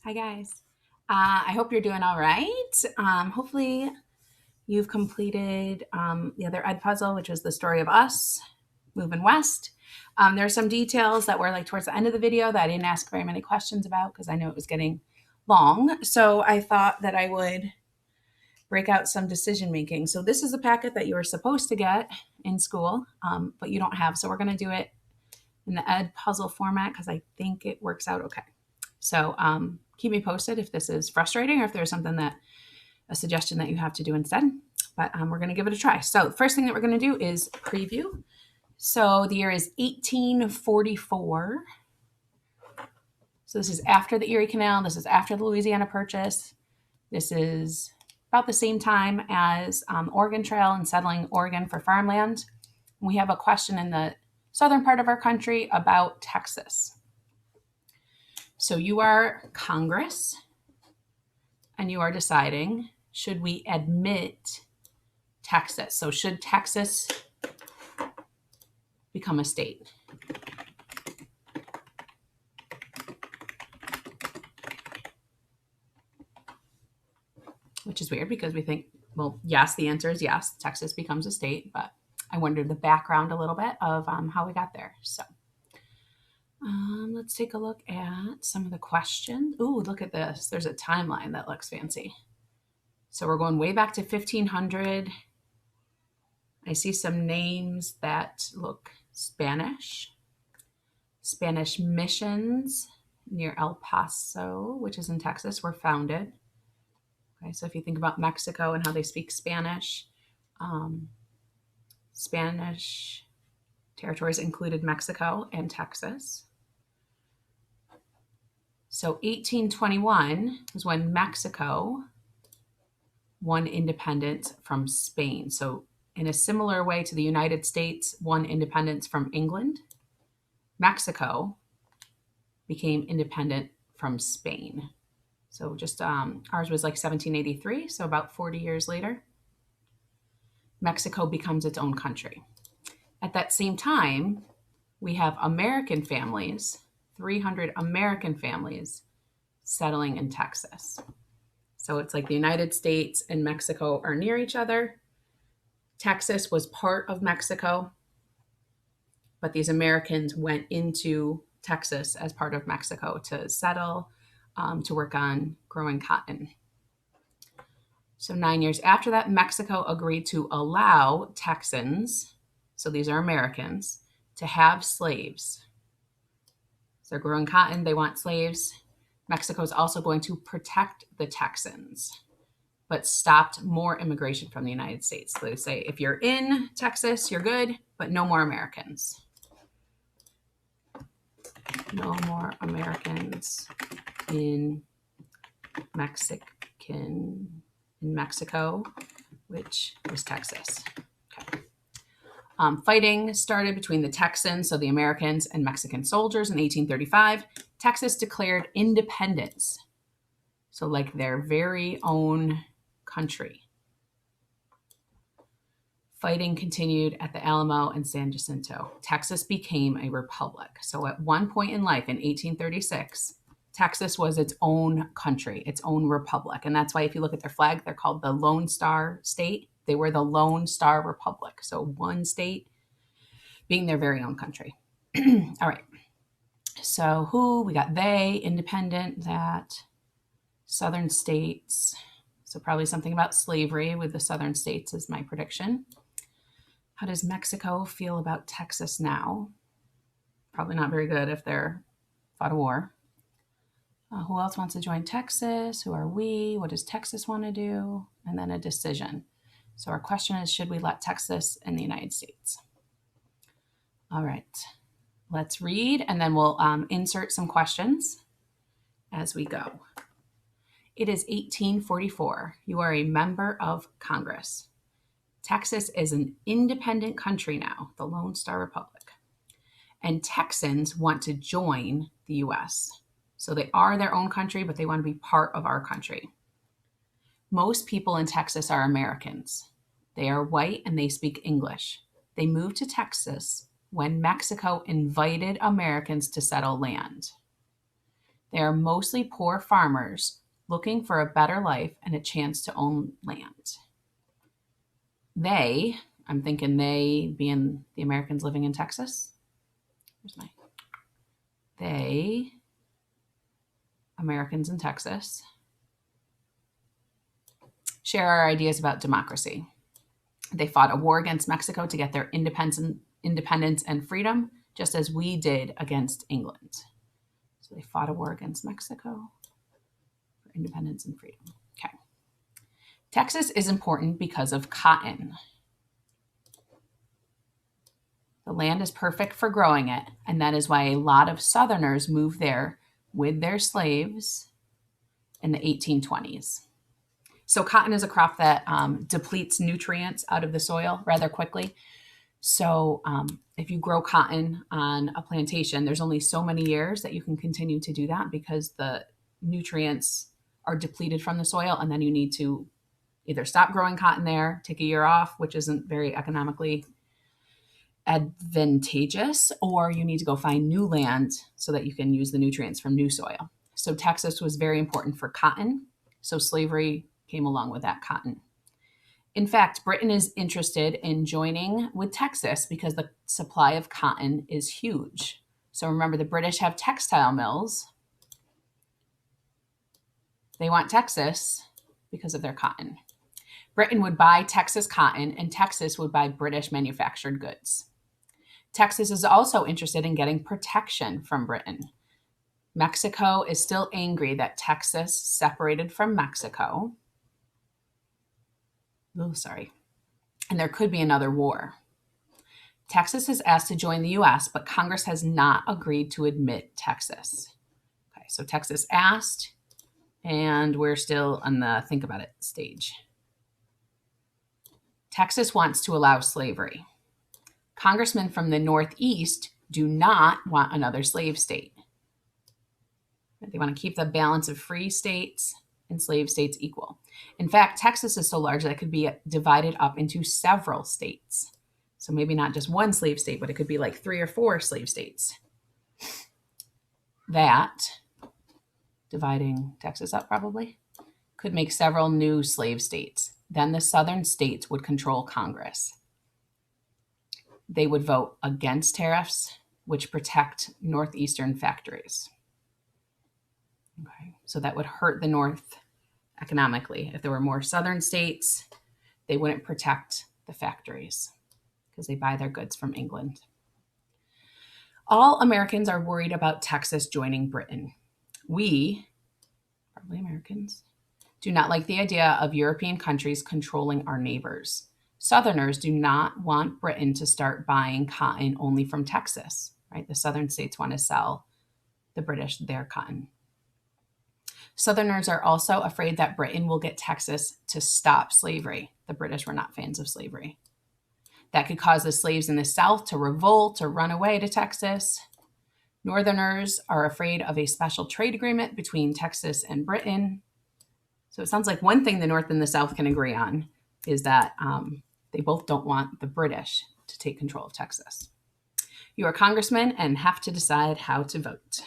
Hi, guys. I hope you're doing all right. Hopefully, you've completed the other Ed puzzle, which was the story of us moving west. There are some details that were like towards the end of the video that I didn't ask very many questions about because I knew it was getting long. So I thought that I would break out some decision making. So this is a packet that you were supposed to get in school, but you don't have. So we're going to do it in the Ed puzzle format because I think it works out okay. So keep me posted if this is frustrating or if there's something that a suggestion that you have to do instead. But we're going to give it a try. So the first thing that we're going to do is preview. So the year is 1844. So this is after the Erie Canal. This is after the Louisiana Purchase. This is about the same time as Oregon Trail and settling Oregon for farmland. We have a question in the southern part of our country about Texas. So you are Congress, and you are deciding, should we admit Texas? So should Texas become a state? Which is weird because we think, well, yes, the answer is yes, Texas becomes a state, but I wondered the background a little bit of how we got there. So let's take a look at some of the questions. Ooh, look at this. There's a timeline that looks fancy. So we're going way back to 1500. I see some names that look Spanish. Spanish missions near El Paso, which is in Texas, were founded. Okay, so if you think about Mexico and how they speak Spanish, Spanish territories included Mexico and Texas. So 1821 was when Mexico won independence from Spain. So in a similar way to the United States won independence from England, Mexico became independent from Spain. So just ours was like 1783, so about 40 years later, Mexico becomes its own country. At that same time, we have American families, 300 American families settling in Texas. So it's like the United States and Mexico are near each other. Texas was part of Mexico, but these Americans went into Texas as part of Mexico to settle, to work on growing cotton. So 9 years after that, Mexico agreed to allow Texans, so these are Americans, to have slaves. So they're growing cotton, they want slaves. Mexico is also going to protect the Texans, but stopped more immigration from the United States. So they say, if you're in Texas, you're good, but no more Americans. No more Americans in Mexico, which was Texas. Okay. Fighting started between the Texans, so the Americans, and Mexican soldiers in 1835. Texas declared independence, so like their very own country. Fighting continued at the Alamo and San Jacinto. Texas became a republic. So at one point in life, in 1836, Texas was its own country, its own republic. And that's why if you look at their flag, they're called the Lone Star State. They were the Lone Star Republic. So one state being their very own country. All right. So who? We got they, independent, that, southern states. So probably something about slavery with the southern states is my prediction. How does Mexico feel about Texas now? Probably not very good if they're fought a war. Who else wants to join Texas? Who are we? What does Texas want to do? And then a decision. So our question is, should we let Texas in the United States? All right, let's read, and then we'll insert some questions as we go. It is 1844. You are a member of Congress. Texas is an independent country now, the Lone Star Republic. And Texans want to join the U.S. So they are their own country, but they want to be part of our country. Most people in Texas are Americans. They are white and they speak English. They moved to Texas when Mexico invited Americans to settle land. They are mostly poor farmers looking for a better life and a chance to own land. They, I'm thinking they being the Americans living in Texas. Where's my? They, Americans in Texas, share our ideas about democracy. They fought a war against Mexico to get their independence and freedom, just as we did against England. So they fought a war against Mexico for independence and freedom. Okay. Texas is important because of cotton. The land is perfect for growing it, and that is why a lot of Southerners moved there with their slaves in the 1820s. So cotton is a crop that depletes nutrients out of the soil rather quickly. So if you grow cotton on a plantation, there's only so many years that you can continue to do that because the nutrients are depleted from the soil, and then you need to either stop growing cotton there, take a year off, which isn't very economically advantageous, or you need to go find new land so that you can use the nutrients from new soil. So Texas was very important for cotton. So slavery came along with that cotton. In fact, Britain is interested in joining with Texas because the supply of cotton is huge. So remember, the British have textile mills. They want Texas because of their cotton. Britain would buy Texas cotton, and Texas would buy British manufactured goods. Texas is also interested in getting protection from Britain. Mexico is still angry that Texas separated from Mexico. Oh, sorry. And there could be another war. Texas is asked to join the U.S., but Congress has not agreed to admit Texas. Okay, so Texas asked, and we're still on the think about it stage. Texas wants to allow slavery. Congressmen from the Northeast do not want another slave state. They want to keep the balance of free states and slave states equal. In fact, Texas is so large that it could be divided up into several states. So maybe not just one slave state, but it could be like 3 or 4 slave states. That, dividing Texas up probably, could make several new slave states. Then the southern states would control Congress. They would vote against tariffs, which protect northeastern factories. Okay, so that would hurt the North economically. If there were more southern states, they wouldn't protect the factories because they buy their goods from England. All Americans are worried about Texas joining Britain. We, probably Americans, do not like the idea of European countries controlling our neighbors. Southerners do not want Britain to start buying cotton only from Texas, right? The southern states want to sell the British their cotton. Southerners are also afraid that Britain will get Texas to stop slavery. The British were not fans of slavery. That could cause the slaves in the South to revolt or run away to Texas. Northerners are afraid of a special trade agreement between Texas and Britain. So it sounds like one thing the North and the South can agree on is that they both don't want the British to take control of Texas. You are congressmen and have to decide how to vote.